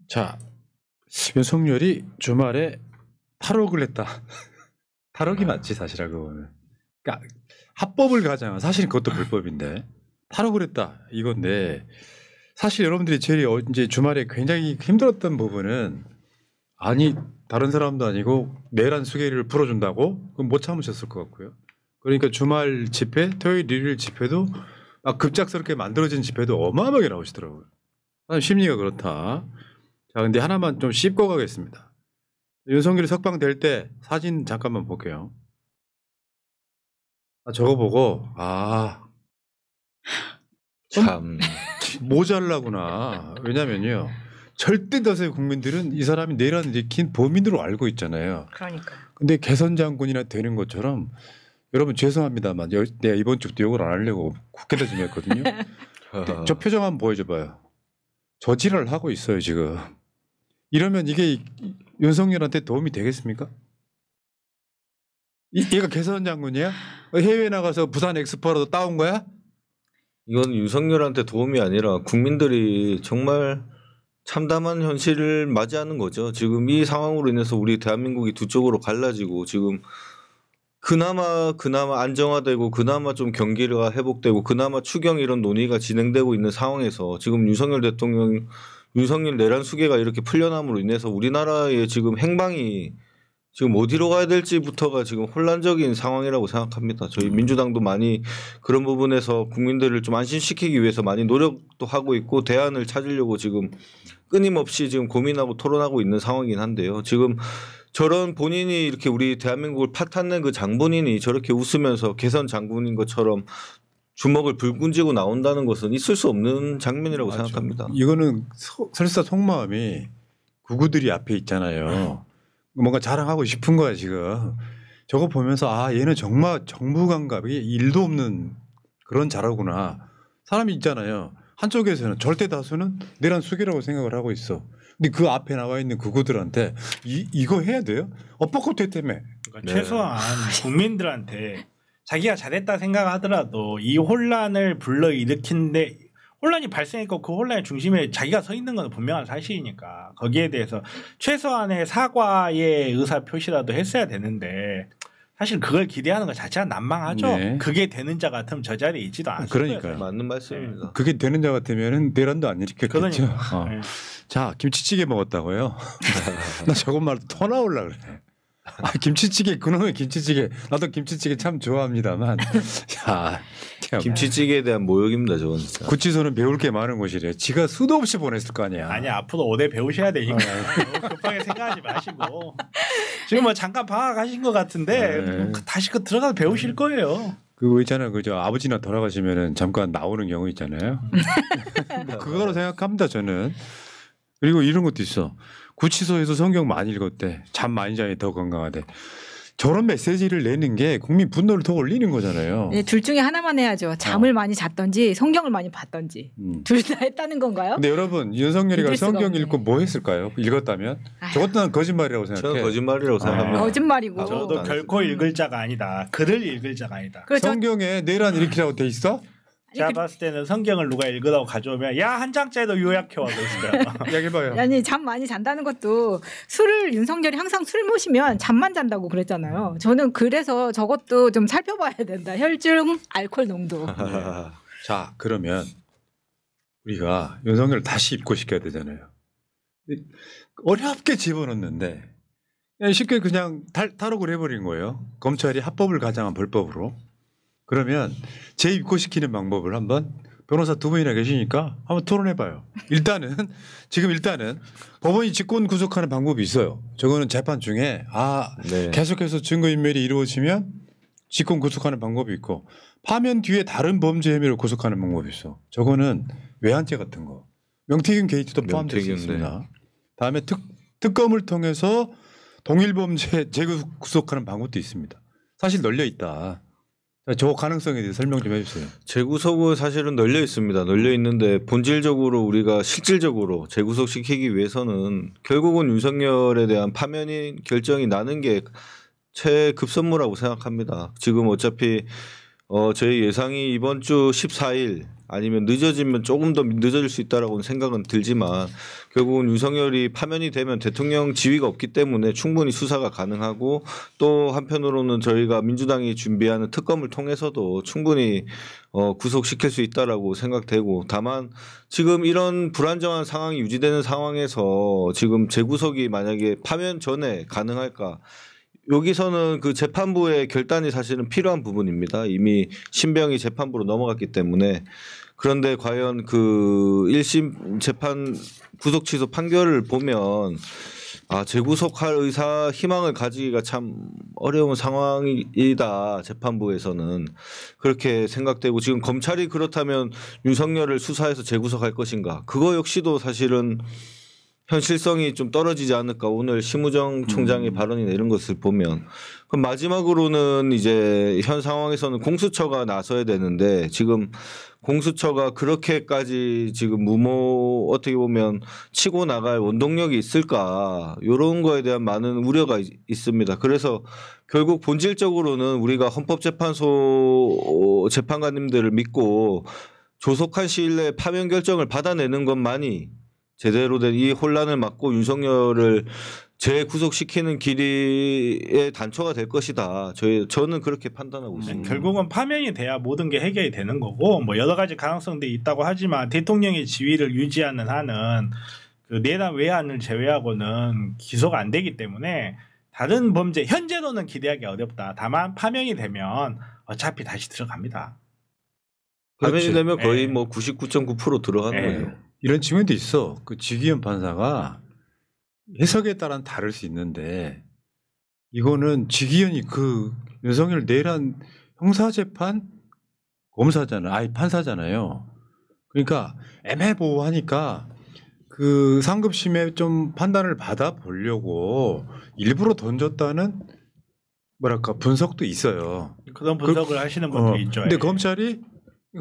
자, 윤석열이 주말에 탈옥을 했다. 탈옥이 맞지 사실은 그거는. 그러니까 합법을 가장한 사실은 그것도 불법인데 탈옥을 했다 이건데 사실 여러분들이 제일 이제 주말에 굉장히 힘들었던 부분은 아니 다른 사람도 아니고 내란 수계를 풀어준다고 그럼 못 참으셨을 것 같고요. 그러니까 주말 집회, 토요일, 일요일 집회도 막 급작스럽게 만들어진 집회도 어마어마하게 나오시더라고요. 심리가 그렇다. 자, 근데 하나만 좀 씹고 가겠습니다. 윤석열이 석방될 때 사진 잠깐만 볼게요. 저거 보고 참 모자라구나. 왜냐면요. 절대 다수의 국민들은 이 사람이 내란 일으킨 범인으로 알고 있잖아요. 그러니까. 근데 개선 장군이나 되는 것처럼 여러분 죄송합니다만 내가 이번 주부터 욕을 안 하려고 국회다 좀 했거든요. 저 표정 한번 보여줘봐요. 저지랄을 하고 있어요 지금. 이러면 이게 윤석열한테 도움이 되겠습니까? 얘가 개선 장군이야? 해외 나가서 부산 엑스포라도 따온 거야? 이건 윤석열한테 도움이 아니라 국민들이 정말 참담한 현실을 맞이하는 거죠. 지금 이 상황으로 인해서 우리 대한민국이 두 쪽으로 갈라지고 지금 그나마 안정화되고 그나마 좀 경기가 회복되고 그나마 추경 이런 논의가 진행되고 있는 상황에서 지금 윤석열 대통령 윤석열 내란 수계가 이렇게 풀려남으로 인해서 우리나라의 지금 행방이 지금 어디로 가야 될지부터가 지금 혼란적인 상황이라고 생각합니다. 저희 민주당도 많이 그런 부분에서 국민들을 좀 안심시키기 위해서 많이 노력도 하고 있고 대안을 찾으려고 지금 끊임없이 지금 고민하고 토론하고 있는 상황이긴 한데요. 지금 저런 본인이 이렇게 우리 대한민국을 파탄낸 그 장본인이 저렇게 웃으면서 개선 장군인 것처럼 주먹을 불끈 쥐고 나온다는 것은 있을 수 없는 장면이라고 생각합니다. 이거는 설사 속마음이 구구들이 앞에 있잖아요. 뭔가 자랑하고 싶은 거야 지금. 저거 보면서 얘는 정말 정부 감각이 1도 없는 그런 자라구나. 사람이 있잖아요. 한쪽에서는 절대 다수는 내란 수계라고 생각을 하고 있어. 근데 그 앞에 나와 있는 그구들한테 이거 해야 돼요? 엎어컷 때문에. 그러니까 최소한 국민들한테 자기가 잘했다 생각하더라도 이 혼란을 불러일으킨데 혼란이 발생했고 그 혼란의 중심에 자기가 서 있는 건 분명한 사실이니까 거기에 대해서 최소한의 사과의 의사 표시라도 했어야 되는데 사실 그걸 기대하는 것 자체가 난망하죠. 네. 그게 되는 자 같으면 저 자리에 있지도 않을 거예요. 그러니까요. 맞는 말씀입니다. 네. 그게 되는 자 같으면 내란도 안 일으켰겠죠. 그러니까. 네. 자, 김치찌개 먹었다고요? 나 저것 말도 토 나올라 그래. 김치찌개 그놈의 김치찌개 나도 김치찌개 참 좋아합니다만 야, 김치찌개에 대한 모욕입니다 저건 진짜. 구치소는 배울 게 많은 곳이래. 지가 수도 없이 보냈을 거 아니야. 아니 앞으로 5대 배우셔야 되니까 급하게 생각하지 마시고 지금 뭐 잠깐 방학하신 것 같은데 다시 그 들어가서 배우실 거예요. 그거 있잖아요. 그저 아버지나 돌아가시면은 잠깐 나오는 경우 있잖아요. 뭐 그거로 생각합니다 저는. 그리고 이런 것도 있어. 구치소에서 성경 많이 읽었대. 잠 많이 자니 더 건강하대. 저런 메시지를 내는 게 국민 분노를 더 올리는 거잖아요. 네, 둘 중에 하나만 해야죠. 잠을 많이 잤던지 성경을 많이 봤던지. 둘 다 했다는 건가요? 근데 여러분 윤석열이가 성경 읽고 뭐 했을까요? 읽었다면? 저것도 난 거짓말이라고 생각해. 저는 거짓말이라고 생각합니다. 거짓말이고. 저도 결코 읽을 자가 아니다. 글을 읽을 자가 아니다. 성경에 내란 일으키라고 돼 있어? 제가 봤을 때는 성경을 누가 읽으라고 가져오면 야 한 장짜리도 요약해와 그랬을 거야. 이야기해봐요. 아니 잠 많이 잔다는 것도 술을 윤석열이 항상 술 마시면 잠만 잔다고 그랬잖아요. 저는 그래서 저것도 좀 살펴봐야 된다. 혈중 알코올 농도. 자 그러면 우리가 윤석열을 다시 입고시켜야 되잖아요. 어렵게 집어넣는데 쉽게 그냥 탈옥을 해버린 거예요. 검찰이 합법을 가장한 불법으로. 그러면 재입고시키는 방법을 한번 변호사 두 분이나 계시니까 한번 토론해봐요. 일단은 법원이 직권 구속하는 방법이 있어요. 저거는 재판 중에 네. 계속해서 증거인멸이 이루어지면 직권 구속하는 방법이 있고 파면 뒤에 다른 범죄 혐의로 구속하는 방법이 있어. 저거는 외환죄 같은 거. 명태균 게이트도 포함되어 있습니다. 다음에 특검을 통해서 동일범죄 재구속하는 방법도 있습니다. 사실 널려 있다. 저 가능성에 대해서 설명 좀 해주세요. 재구속은 사실은 널려 있습니다. 널려 있는데 본질적으로 우리가 실질적으로 재구속시키기 위해서는 결국은 윤석열에 대한 파면이 결정이 나는 게 최급선무라고 생각합니다. 지금 어차피 저희 예상이 이번 주 14일 아니면 늦어지면 조금 더 늦어질 수 있다라고는 생각은 들지만 결국은 윤석열이 파면이 되면 대통령 지위가 없기 때문에 충분히 수사가 가능하고 또 한편으로는 저희가 민주당이 준비하는 특검을 통해서도 충분히 구속시킬 수 있다라고 생각되고 다만 지금 이런 불안정한 상황이 유지되는 상황에서 지금 재구속이 만약에 파면 전에 가능할까? 여기서는 그 재판부의 결단이 사실은 필요한 부분입니다. 이미 신병이 재판부로 넘어갔기 때문에 그런데 과연 그 1심 재판 구속 취소 판결을 보면 재구속할 의사 희망을 가지기가 참 어려운 상황이다. 재판부에서는 그렇게 생각되고 지금 검찰이 그렇다면 윤석열을 수사해서 재구속할 것인가? 그거 역시도 사실은 현실성이 좀 떨어지지 않을까. 오늘 심우정 총장의 발언이나 이런 것을 보면. 그럼 마지막으로는 이제 현 상황에서는 공수처가 나서야 되는데 지금 공수처가 그렇게까지 지금 어떻게 보면 치고 나갈 원동력이 있을까. 이런 거에 대한 많은 우려가 있습니다. 그래서 결국 본질적으로는 우리가 헌법재판소 재판관님들을 믿고 조속한 시일 내에 파면 결정을 받아내는 것만이 제대로 된 이 혼란을 막고 윤석열을 재구속시키는 길이의 단초가 될 것이다. 저는 그렇게 판단하고 있습니다. 결국은 파면이 돼야 모든 게 해결이 되는 거고 뭐 여러 가지 가능성들이 있다고 하지만 대통령의 지위를 유지하는 한은 그 내란 외환을 제외하고는 기소가 안 되기 때문에 다른 범죄 현재로는 기대하기 어렵다. 다만 파면이 되면 어차피 다시 들어갑니다. 파면이 되면 거의 뭐 99.9% 들어가는 거예요. 이런 측면도 있어. 그 지기현 판사가 해석에 따라 다를 수 있는데 이거는 지기현이 그 윤석열 내란 형사재판 검사잖아요. 판사잖아요. 그러니까 애매모호하니까 그 상급심에 좀 판단을 받아보려고 일부러 던졌다는 뭐랄까 분석도 있어요. 그런 분석을 하시는 분들이 있죠. 근데 검찰이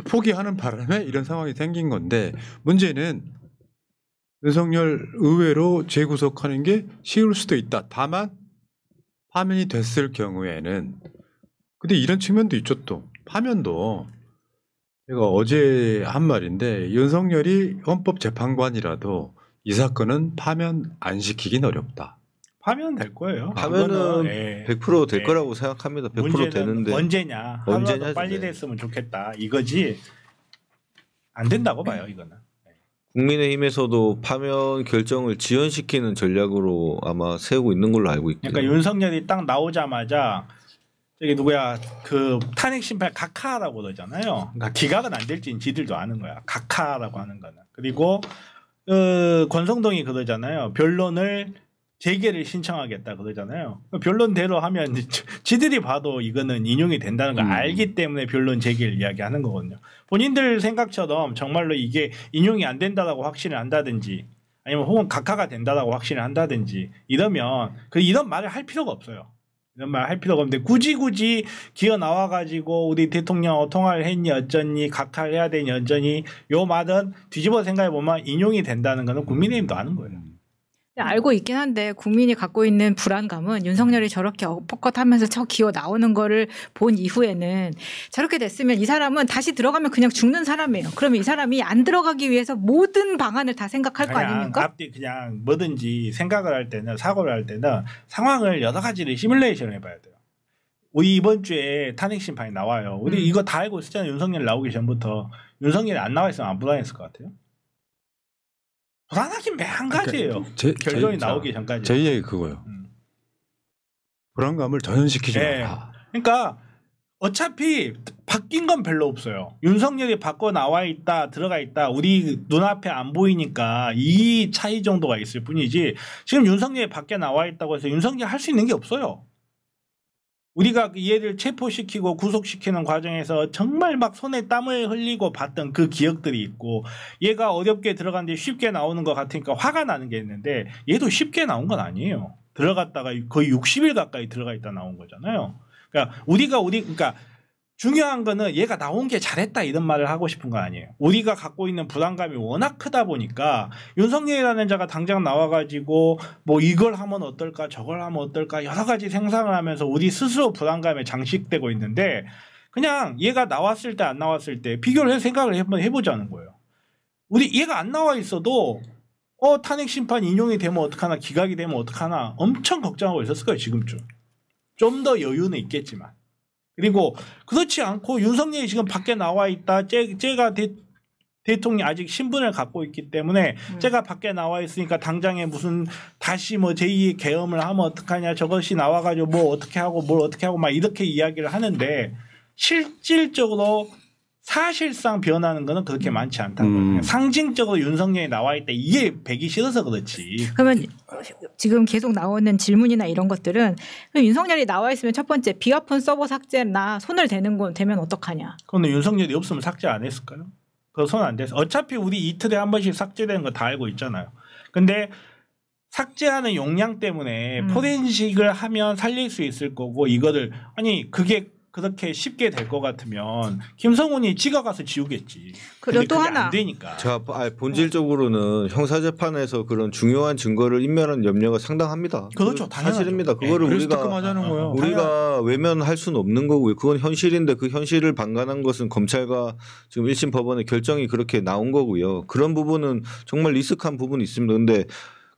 포기하는 바람에 이런 상황이 생긴 건데 문제는 윤석열 의외로 재구속하는 게 쉬울 수도 있다. 다만 파면이 됐을 경우에는 근데 이런 측면도 있죠. 또 파면도 제가 어제 한 말인데 윤석열이 헌법재판관이라도 이 사건은 파면 안 시키긴 어렵다. 파면 될 거예요. 파면은 100% 될 거라고 생각합니다. 100% 되는데 언제냐? 하루라도 빨리 됐으면 좋겠다. 이거지 안 된다고 봐요. 이거는. 국민의힘에서도 파면 결정을 지연시키는 전략으로 아마 세우고 있는 걸로 알고 있고요. 그러니까 윤석열이 딱 나오자마자 저기 누구야 그 탄핵 심판 각하라고 그러잖아요. 그러니까 기각은 안 될지는 지들도 아는 거야. 각하라고 하는 거는. 그리고 권성동이 그러잖아요. 변론을 재개를 신청하겠다 그러잖아요. 변론대로 하면 지들이 봐도 이거는 인용이 된다는 걸 알기 때문에 변론 재개를 이야기하는 거거든요. 본인들 생각처럼 정말로 이게 인용이 안 된다라고 확신을 한다든지 아니면 혹은 각하가 된다라고 확신을 한다든지 이러면 이런 말을 할 필요가 없어요. 이런 말 할 필요가 없는데 굳이 기어 나와가지고 우리 대통령 통화를 했니 어쩌니 각하를 해야 되니 어쩌니 요 말은 뒤집어 생각해보면 인용이 된다는 거는 국민의힘도 아는 거예요. 알고 있긴 한데 국민이 갖고 있는 불안감은 윤석열이 저렇게 엎어컷하면서 저 기어 나오는 거를 본 이후에는 저렇게 됐으면 이 사람은 다시 들어가면 그냥 죽는 사람이에요. 그러면 이 사람이 안 들어가기 위해서 모든 방안을 다 생각할 거 아닙니까? 앞뒤 그냥 뭐든지 생각을 할 때는 사고를 할 때는 상황을 여러 가지를 시뮬레이션을 해봐야 돼요. 우리 이번 주에 탄핵 심판이 나와요. 우리 이거 다 알고 있었잖아요. 윤석열 나오기 전부터. 윤석열이 안 나와 있으면 안 불안했을 것 같아요. 불안하긴 매 한 가지예요. 결론이 나오기 전까지. 제 얘기 그거요. 불안감을 전염시키지 마라. 그러니까 어차피 바뀐 건 별로 없어요. 윤석열이 바꿔 나와 있다 들어가 있다 우리 눈앞에 안 보이니까 이 차이 정도가 있을 뿐이지 지금 윤석열이 밖에 나와 있다고 해서 윤석열이 할 수 있는 게 없어요. 우리가 얘를 체포시키고 구속시키는 과정에서 정말 막 손에 땀을 흘리고 봤던 그 기억들이 있고 얘가 어렵게 들어갔는데 쉽게 나오는 것 같으니까 화가 나는 게 있는데 얘도 쉽게 나온 건 아니에요. 들어갔다가 거의 60일 가까이 들어가 있다 나온 거잖아요. 그러니까 그러니까 중요한 거는 얘가 나온 게 잘했다 이런 말을 하고 싶은 거 아니에요. 우리가 갖고 있는 불안감이 워낙 크다 보니까 윤석열이라는 자가 당장 나와가지고 뭐 이걸 하면 어떨까 저걸 하면 어떨까 여러 가지 생각을 하면서 우리 스스로 불안감에 장식되고 있는데 그냥 얘가 나왔을 때 안 나왔을 때 비교를 해서 생각을 한번 해보자는 거예요. 우리 얘가 안 나와 있어도 탄핵 심판 인용이 되면 어떡하나 기각이 되면 어떡하나 엄청 걱정하고 있었을 거예요. 지금쯤. 좀 더 여유는 있겠지만. 그리고 그렇지 않고 윤석열이 지금 밖에 나와 있다. 쟤가 대통령이 아직 신분을 갖고 있기 때문에 쟤가 밖에 나와 있으니까 당장에 무슨 다시 뭐 제2의 계엄을 하면 어떡하냐 저것이 나와가지고 뭐 어떻게 하고 뭘 어떻게 하고 막 이렇게 이야기를 하는데 실질적으로 사실상 변하는 거는 그렇게 많지 않다는 거예요. 상징적으로 윤석열이 나와 있다. 이게 배기 싫어서 그렇지. 그러면 지금 계속 나오는 질문이나 이런 것들은 윤석열이 나와 있으면 첫 번째 비화폰 서버 삭제나 손을 대면 어떡하냐. 그런데 윤석열이 없으면 삭제 안 했을까요? 그거 손 안 돼서. 어차피 우리 이틀에 한 번씩 삭제되는 거 다 알고 있잖아요. 근데 삭제하는 용량 때문에 포렌식을 하면 살릴 수 있을 거고 이거를 아니 그게 그렇게 쉽게 될 것 같으면 김성훈이 지가 가서 지우겠지. 그리고 또 하나. 안 되니까. 자, 본질적으로는 형사재판에서 그런 중요한 증거를 인멸한 염려가 상당합니다. 그렇죠. 사실입니다. 그거를 그래서 뜨끔하자는 거예요. 우리가 외면할 수는 없는 거고요. 그건 현실인데 그 현실을 방관한 것은 검찰과 지금 1심 법원의 결정이 그렇게 나온 거고요. 그런 부분은 정말 리스크한 부분이 있습니다. 그런데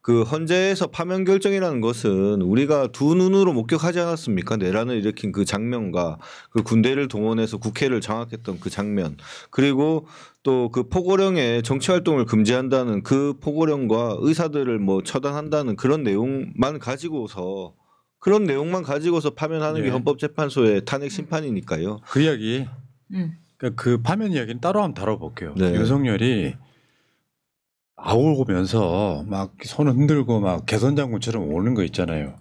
그 헌재에서 파면 결정이라는 것은 우리가 두 눈으로 목격하지 않았습니까? 내란을 일으킨 그 장면과 그 군대를 동원해서 국회를 장악했던 그 장면, 그리고 또 그 포고령에 정치 활동을 금지한다는 그 포고령과 의사들을 뭐 처단한다는 그런 내용만 가지고서 파면하는 게 헌법재판소의 탄핵 심판이니까요. 그 이야기, 그러니까 그 파면 이야기는 따로 한번 다뤄볼게요. 네. 윤석열이 아우면서 막 손을 흔들고 막 개선장군처럼 오는 거 있잖아요.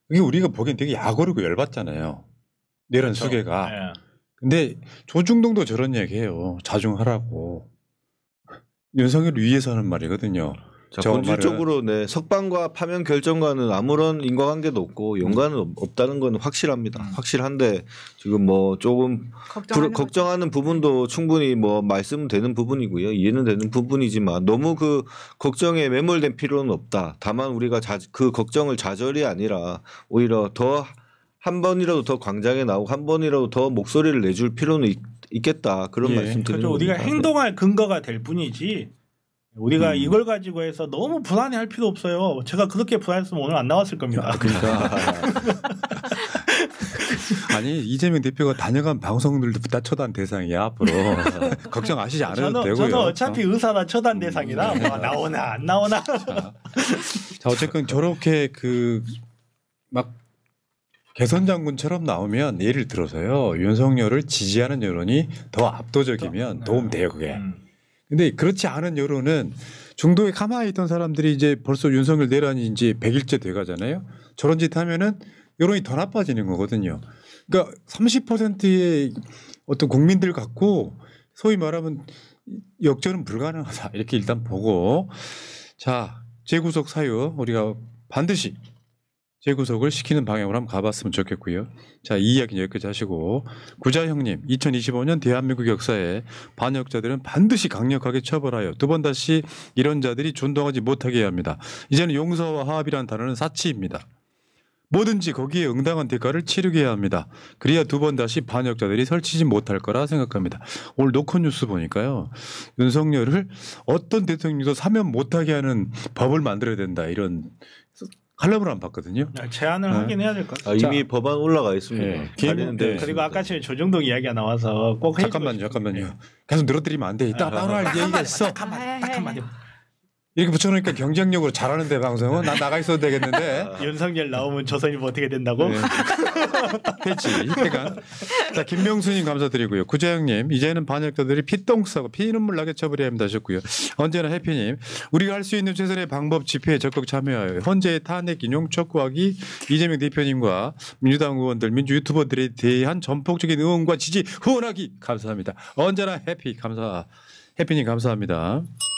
그게 우리가 보기엔 되게 약오르고 열받잖아요. 내란 그렇죠. 수계가. 네. 근데 조중동도 저런 얘기해요. 자중하라고. 윤석열 위에서 하는 말이거든요. 자, 본질적으로 네, 석방과 파면 결정과는 아무런 인과관계도 없고 연관은 없다는 건 확실합니다. 확실한데 지금 뭐 조금 걱정하는 부분도 충분히 뭐 말씀되는 부분이고요. 이해는 되는 부분이지만 너무 그 걱정에 매몰된 필요는 없다. 다만 우리가 그 걱정을 좌절이 아니라 오히려 더 한 번이라도 더 광장에 나오고 한 번이라도 더 목소리를 내줄 필요는 있겠다. 그런 말씀 드리는 그렇죠. 우리가 겁니다. 행동할 근거가 될 뿐이지 우리가 이걸 가지고 해서 너무 불안해할 필요 없어요. 제가 그렇게 불안했으면 오늘 안 나왔을 겁니다. 그러니까 아니 이재명 대표가 다녀간 방송들도 다 처단 대상이야 앞으로. 걱정하시지 않아도 되고요. 저는 어차피 의사나 처단 대상이라 뭐 나오나 안 나오나. 자 어쨌든 저렇게 그 막 개선 장군처럼 나오면 예를 들어서요 윤석열을 지지하는 여론이 더 압도적이면 도움돼요 그게. 근데 그렇지 않은 여론은 중도에 가만히 있던 사람들이 이제 벌써 윤석열 내란이 이제 100일째 돼가잖아요. 저런 짓 하면은 여론이 더 나빠지는 거거든요. 그러니까 30%의 어떤 국민들 갖고 소위 말하면 역전은 불가능하다 이렇게 일단 보고 자 재구속 사유 우리가 반드시 재구속을 시키는 방향으로 한번 가봤으면 좋겠고요. 자, 이 이야기는 여기까지 하시고 구자 형님 2025년 대한민국 역사에 반역자들은 반드시 강력하게 처벌하여 두 번 다시 이런 자들이 존동하지 못하게 해야 합니다. 이제는 용서와 화합이라는 단어는 사치입니다. 뭐든지 거기에 응당한 대가를 치르게 해야 합니다. 그래야 두 번 다시 반역자들이 설치지 못할 거라 생각합니다. 오늘 노컷뉴스 보니까요. 윤석열을 어떤 대통령도 사면 못하게 하는 법을 만들어야 된다 이런 칼럼을 안 봤거든요. 제안을 하긴 해야 될 것 같아요. 이미 법안 올라가 있습니다. 네. 그리고 아까 전에 조정동 이야기가 나와서 꼭 잠깐만요. 계속 늘어뜨리면 안 돼. 이따 따로 할 얘기가 있어. 딱 한마디. 이렇게 붙여놓으니까 경쟁력으로 잘하는데 방송은 난 나가 있어도 되겠는데. 윤석열 나오면 조선이 뭐 어떻게 된다고? 네. 됐지. 이때가. 자 김명수님 감사드리고요. 구재영님 이제는 반역자들이 피똥 싸고 피눈물 나게 처벌해야 합니다 하셨고요. 언제나 해피님 우리가 할 수 있는 최선의 방법 집회에 적극 참여하여 헌재의 탄핵 인용 촉구하기 이재명 대표님과 민주당 의원들 민주 유튜버들에 대한 전폭적인 응원과 지지 후원하기 감사합니다. 언제나 해피 감사. 해피님 감사합니다.